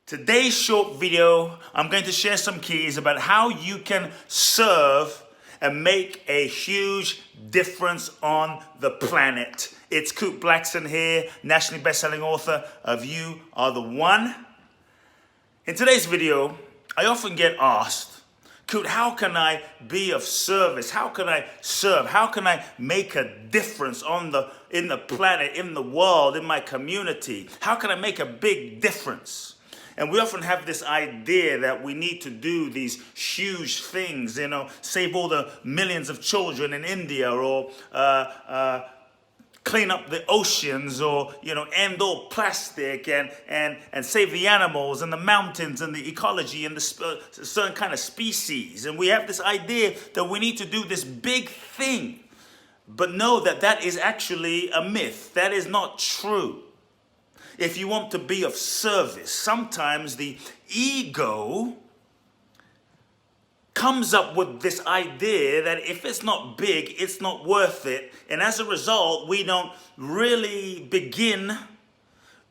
Today's short video, I'm going to share some keys about how you can serve and make a huge difference on the planet. It's Kute Blackson here, nationally best-selling author of You Are the One. In today's video, I often get asked, Kute, how can I be of service? How can I serve? How can I make a difference in the planet, in the world, in my community? How can I make a big difference? And we often have this idea that we need to do these huge things, save all the millions of children in India, or clean up the oceans, or end all plastic, and save the animals and the mountains and the ecology and the certain kind of species. And we have this idea that we need to do this big thing, but know that that is actually a myth. That is not true. If you want to be of service, sometimes the ego comes up with this idea that if it's not big, it's not worth it. And as a result, we don't really begin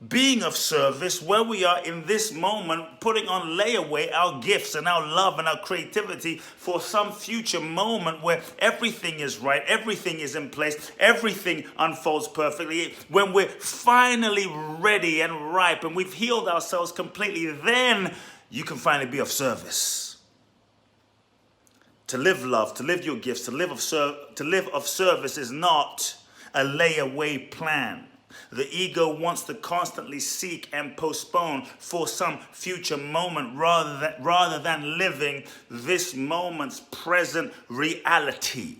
being of service where we are in this moment, putting on layaway our gifts and our love and our creativity for some future moment where everything is right, everything is in place, everything unfolds perfectly. When we're finally ready and ripe and we've healed ourselves completely, then you can finally be of service. To live love, to live your gifts, to live of service is not a layaway plan. The ego wants to constantly seek and postpone for some future moment rather than living this moment's present reality.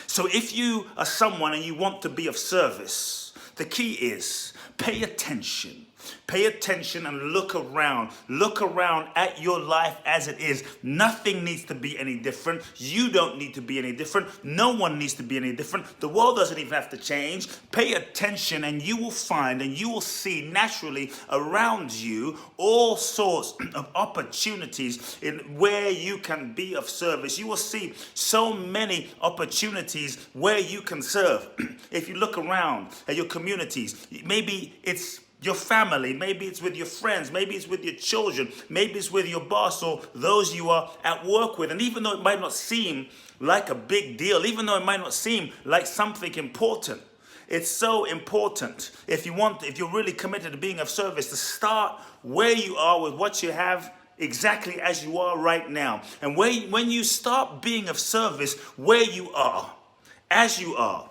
So if you are someone and you want to be of service, the key is pay attention. Pay attention and look around. Look around at your life as it is. Nothing needs to be any different. You don't need to be any different. No one needs to be any different. The world doesn't even have to change. Pay attention and you will find and you will see naturally around you all sorts of opportunities in where you can be of service. You will see so many opportunities where you can serve. If you look around at your communities, maybe it's your family, maybe it's with your friends, maybe it's with your children, maybe it's with your boss or those you are at work with. And even though it might not seem like a big deal, even though it might not seem like something important, it's so important if you're really committed to being of service, to start where you are with what you have exactly as you are right now. And when you start being of service where you are, as you are,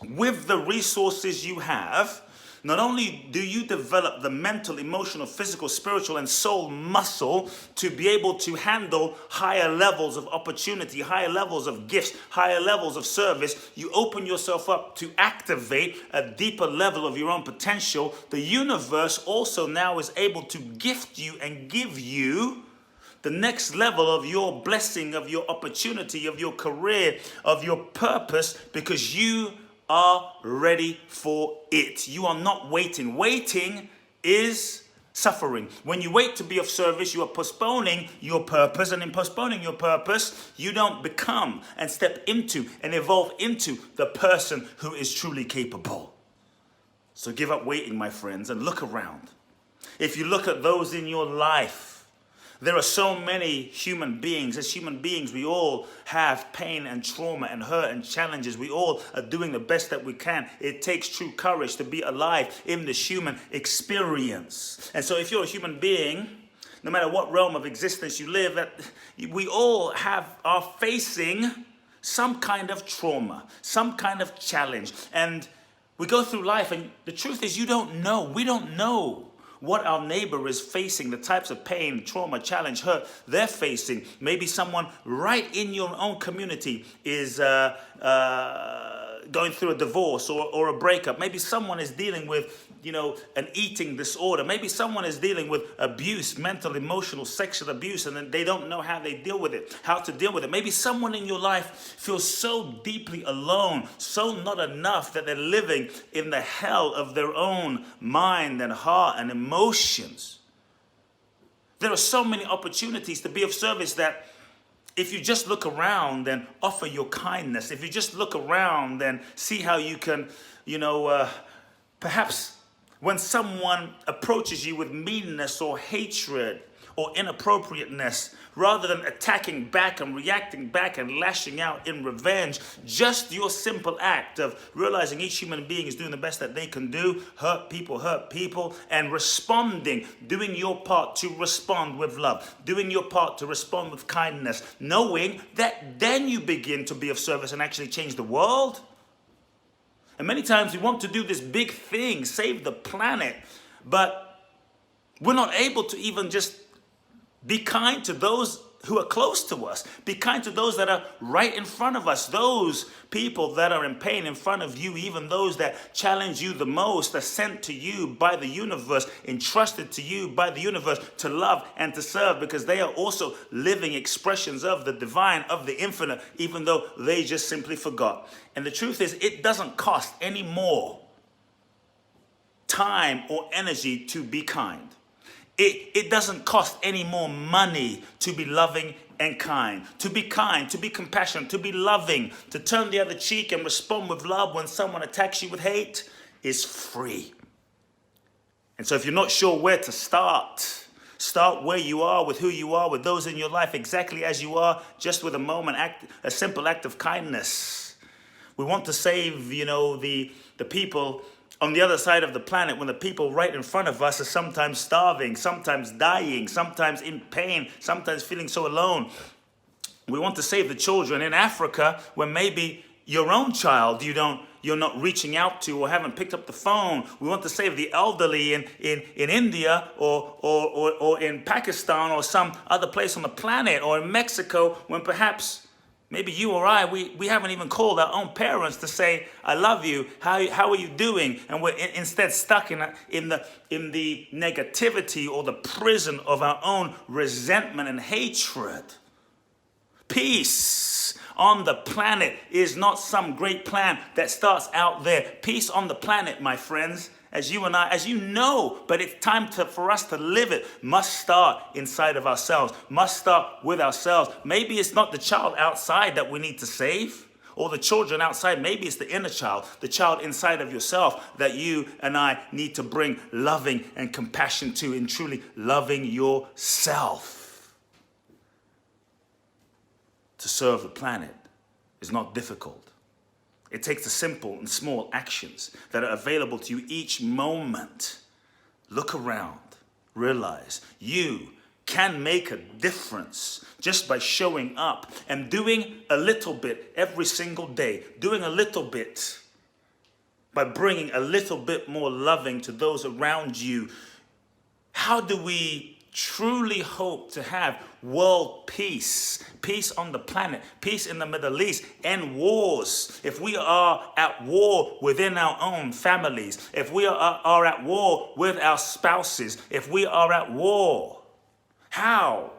with the resources you have, not only do you develop the mental, emotional, physical, spiritual, and soul muscle to be able to handle higher levels of opportunity, higher levels of gifts, higher levels of service, you open yourself up to activate a deeper level of your own potential. The universe also now is able to gift you and give you the next level of your blessing, of your opportunity, of your career, of your purpose, because you are ready for it. You are not waiting. Waiting is suffering. When you wait to be of service, you are postponing your purpose. And in postponing your purpose, you don't become and step into and evolve into the person who is truly capable. So give up waiting, my friends, and look around. If you look at those in your life, there are so many human beings. As human beings, we all have pain and trauma and hurt and challenges. We all are doing the best that we can. It takes true courage to be alive in this human experience. And so if you're a human being, no matter what realm of existence you live at, we all are facing some kind of trauma, some kind of challenge. And we go through life, and the truth is we don't know what our neighbor is facing, the types of pain, trauma, challenge, hurt they're facing. Maybe someone right in your own community is going through a divorce or a breakup. Maybe someone is dealing with, an eating disorder. Maybe someone is dealing with abuse, mental, emotional, sexual abuse, and they don't know how to deal with it. Maybe someone in your life feels so deeply alone, so not enough, that they're living in the hell of their own mind and heart and emotions. There are so many opportunities to be of service that if you just look around and offer your kindness, if you just look around and see how you can, perhaps when someone approaches you with meanness or hatred or inappropriateness, rather than attacking back and reacting back and lashing out in revenge, just your simple act of realizing each human being is doing the best that they can do, hurt people, and responding, doing your part to respond with love, doing your part to respond with kindness, knowing that then you begin to be of service and actually change the world. And many times we want to do this big thing, save the planet, but we're not able to even just be kind to those who are close to us. Be kind to those that are right in front of us. Those people that are in pain in front of you, even those that challenge you the most, are sent to you by the universe, entrusted to you by the universe to love and to serve, because they are also living expressions of the divine, of the infinite, even though they just simply forgot. And the truth is, it doesn't cost any more time or energy to be kind. It doesn't cost any more money to be loving and kind, to be compassionate, to be loving, to turn the other cheek and respond with love when someone attacks you with hate is free. And so if you're not sure where to start where you are, with who you are, with those in your life exactly as you are, just with a simple act of kindness. We want to save, the people on the other side of the planet, when the people right in front of us are sometimes starving, sometimes dying, sometimes in pain, sometimes feeling so alone. We want to save the children in Africa, when maybe your own child you're not reaching out to or haven't picked up the phone. We want to save the elderly in India or in Pakistan or some other place on the planet, or in Mexico, when perhaps maybe you or I, we haven't even called our own parents to say, I love you, how are you doing? And we're instead stuck in the negativity or the prison of our own resentment and hatred. Peace on the planet is not some great plan that starts out there. Peace on the planet, my friends, as you and I, as you know, but it's time for us to live it, must start inside of ourselves, must start with ourselves. Maybe it's not the child outside that we need to save, or the children outside. Maybe it's the inner child, the child inside of yourself, that you and I need to bring loving and compassion to, in truly loving yourself. To serve the planet is not difficult. It takes the simple and small actions that are available to you each moment. Look around, realize you can make a difference just by showing up and doing a little bit every single day, doing a little bit by bringing a little bit more loving to those around you. How do we truly hope to have world peace, peace on the planet, peace in the Middle East, end wars, if we are at war within our own families, if we are at war with our spouses, if we are at war? How?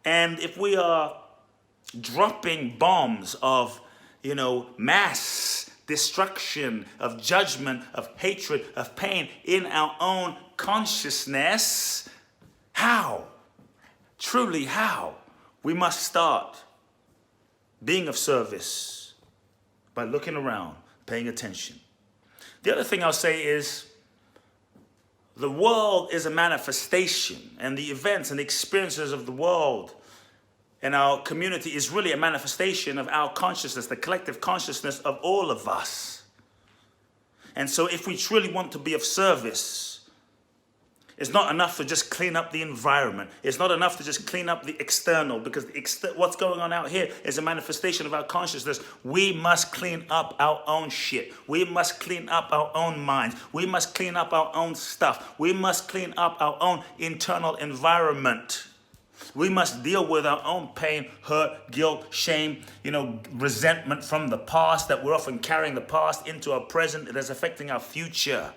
And if we are dropping bombs of, mass destruction, of judgment, of hatred, of pain in our own consciousness, how? Truly, how? We must start being of service by looking around, paying attention. The other thing I'll say is, the world is a manifestation, and the events and the experiences of the world and our community is really a manifestation of our consciousness, the collective consciousness of all of us. And so if we truly want to be of service, it's not enough to just clean up the environment. It's not enough to just clean up the external, because what's going on out here is a manifestation of our consciousness. We must clean up our own shit. We must clean up our own minds. We must clean up our own stuff. We must clean up our own internal environment. We must deal with our own pain, hurt, guilt, shame, resentment from the past, that we're often carrying the past into our present. It is affecting our future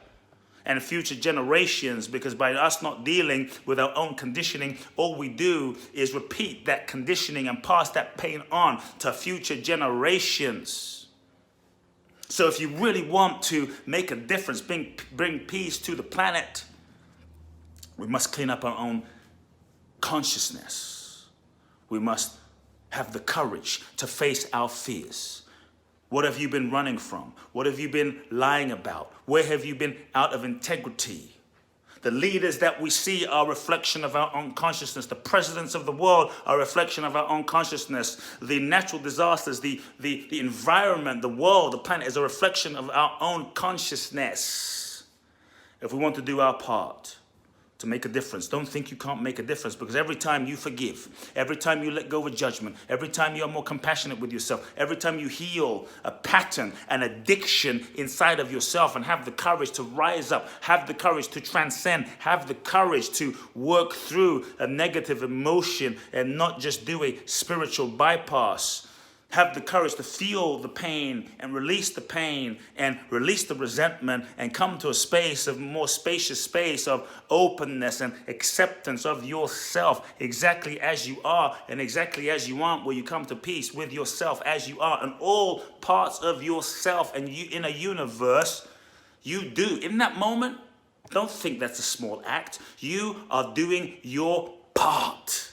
and future generations, because by us not dealing with our own conditioning, all we do is repeat that conditioning and pass that pain on to future generations. So if you really want to make a difference, bring peace to the planet, we must clean up our own consciousness. We must have the courage to face our fears. What have you been running from? What have you been lying about? Where have you been out of integrity? The leaders that we see are a reflection of our own consciousness. The presidents of the world are a reflection of our own consciousness. The natural disasters, the environment, the world, the planet is a reflection of our own consciousness. If we want to do our part to make a difference, don't think you can't make a difference, because every time you forgive, every time you let go of judgment, every time you are more compassionate with yourself, every time you heal a pattern, an addiction inside of yourself, and have the courage to rise up, have the courage to transcend, have the courage to work through a negative emotion and not just do a spiritual bypass. Have the courage to feel the pain and release the pain and release the resentment and come to a space of more spacious space of openness and acceptance of yourself exactly as you are and exactly as you aren't, where you come to peace with yourself as you are and all parts of yourself, and you in a universe you do. In that moment, don't think that's a small act. You are doing your part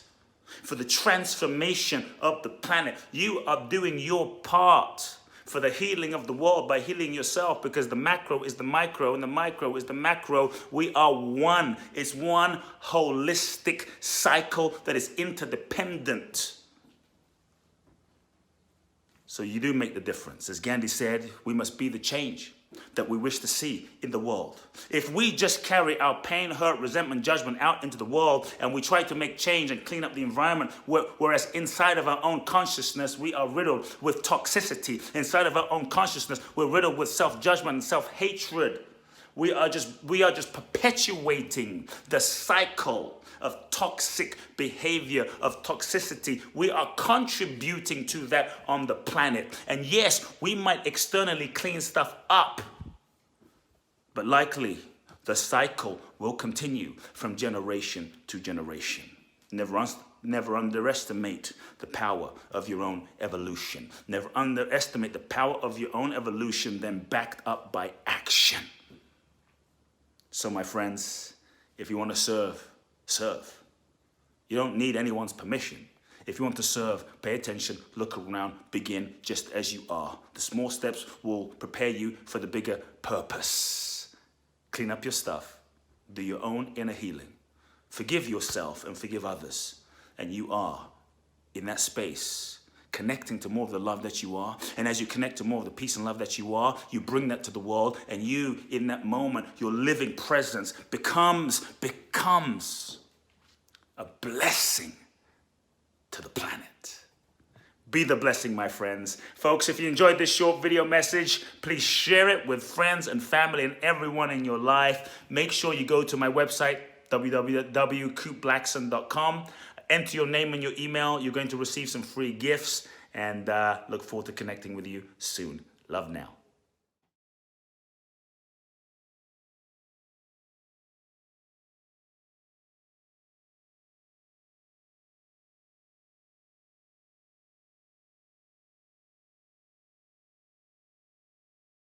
for the transformation of the planet. You are doing your part for the healing of the world by healing yourself, because the macro is the micro and the micro is the macro. We are one. It's one holistic cycle that is interdependent. So you do make the difference. As Gandhi said, we must be the change that we wish to see in the world. If we just carry our pain, hurt, resentment, judgment out into the world and we try to make change and clean up the environment, whereas inside of our own consciousness we are riddled with toxicity. Inside of our own consciousness we're riddled with self-judgment and self-hatred. We are just perpetuating the cycle of toxic behavior, of toxicity. We are contributing to that on the planet. And yes, we might externally clean stuff up, but likely the cycle will continue from generation to generation. Never underestimate the power of your own evolution. Never underestimate the power of your own evolution, then backed up by action. So my friends, if you want to serve, serve. You don't need anyone's permission. If you want to serve, pay attention, look around, begin just as you are. The small steps will prepare you for the bigger purpose. Clean up your stuff. Do your own inner healing. Forgive yourself and forgive others. And you are in that space, connecting to more of the love that you are. And as you connect to more of the peace and love that you are, you bring that to the world. And you, in that moment, your living presence becomes a blessing to the planet. Be the blessing, my friends. Folks, if you enjoyed this short video message, please share it with friends and family and everyone in your life. Make sure you go to my website, www.coopblackson.com. Enter your name and your email. You're going to receive some free gifts, and look forward to connecting with you soon. Love now.